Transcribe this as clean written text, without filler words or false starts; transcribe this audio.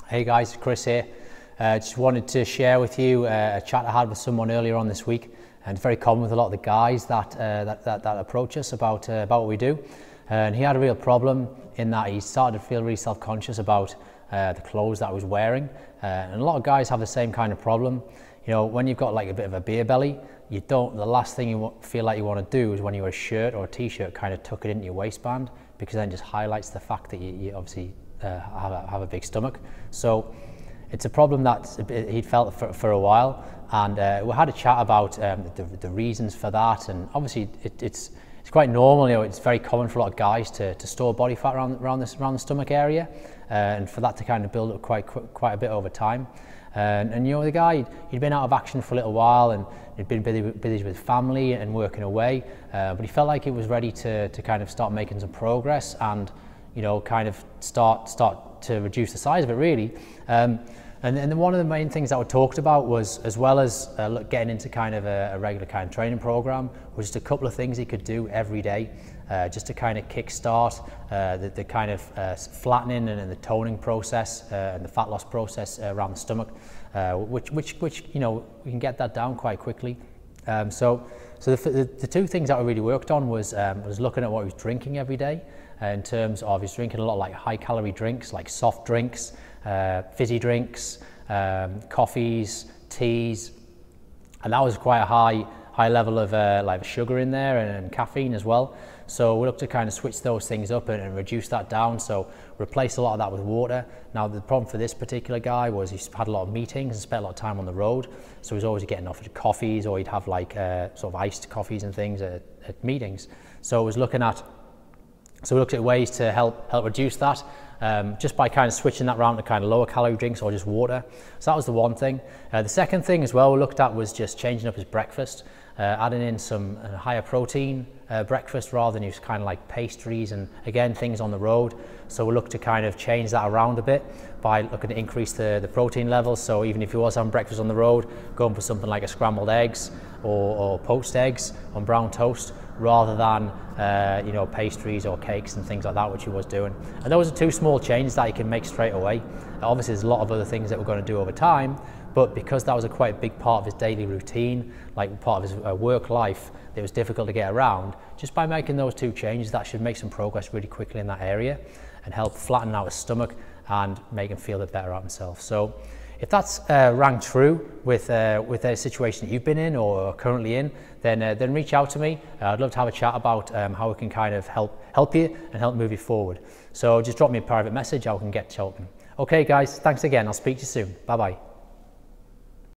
Hey guys, Chris here. Just wanted to share with you a chat I had with someone earlier on this week, and it's very common with a lot of the guys that approach us about what we do. And he had a real problem in that he started to feel really self-conscious about the clothes that I was wearing. And a lot of guys have the same kind of problem. You know, when you've got like a bit of a beer belly, the last thing you feel like you want to do is when you wear a shirt or a t-shirt, kind of tuck it into your waistband, because then it just highlights the fact that you obviously have a big stomach. So it's a problem that he'd felt for a while, and we had a chat about the reasons for that. And obviously it's quite normal, you know, it's very common for a lot of guys to store body fat around the stomach area, and for that to kind of build up quite a bit over time. And you know, the guy, he'd been out of action for a little while, and he'd been busy with family and working away, but he felt like he was ready to kind of start making some progress and, you know, kind of start to reduce the size of it really. And then one of the main things that we talked about was, as well as getting into kind of a regular kind of training program, was just a couple of things he could do every day, just to kind of kickstart the kind of flattening and the toning process and the fat loss process around the stomach, which you know, we can get that down quite quickly. So the two things that we really worked on was looking at what he was drinking every day, in terms of he's drinking a lot of like high calorie drinks, like soft drinks, fizzy drinks, coffees, teas, and that was quite a high level of like sugar in there and caffeine as well. So we looked to kind of switch those things up and reduce that down. So replace a lot of that with water. Now the problem for this particular guy was he's had a lot of meetings and spent a lot of time on the road, so he's always getting offered coffees, or he'd have like sort of iced coffees and things at meetings. So we looked at ways to help reduce that, just by kind of switching that around to kind of lower calorie drinks or just water. So that was the one thing. The second thing as well we looked at was just changing up his breakfast, adding in some higher protein breakfast rather than use kind of like pastries and again things on the road. So we looked to kind of change that around a bit by looking to increase the protein levels. So even if you was having breakfast on the road, going for something like a scrambled eggs or poached eggs on brown toast, rather than you know, pastries or cakes and things like that, which he was doing. And those are two small changes that you can make straight away. Obviously there's a lot of other things that we're going to do over time, but because that was a quite big part of his daily routine, like part of his work life, it was difficult to get around. Just by making those two changes, that should make some progress really quickly in that area and help flatten out his stomach and make him feel a bit better about himself. So if that's rang true with a situation that you've been in or are currently in, then reach out to me. I'd love to have a chat about how we can kind of help you and help move you forward. So just drop me a private message, I can get to helping. Okay guys, thanks again. I'll speak to you soon. Bye bye.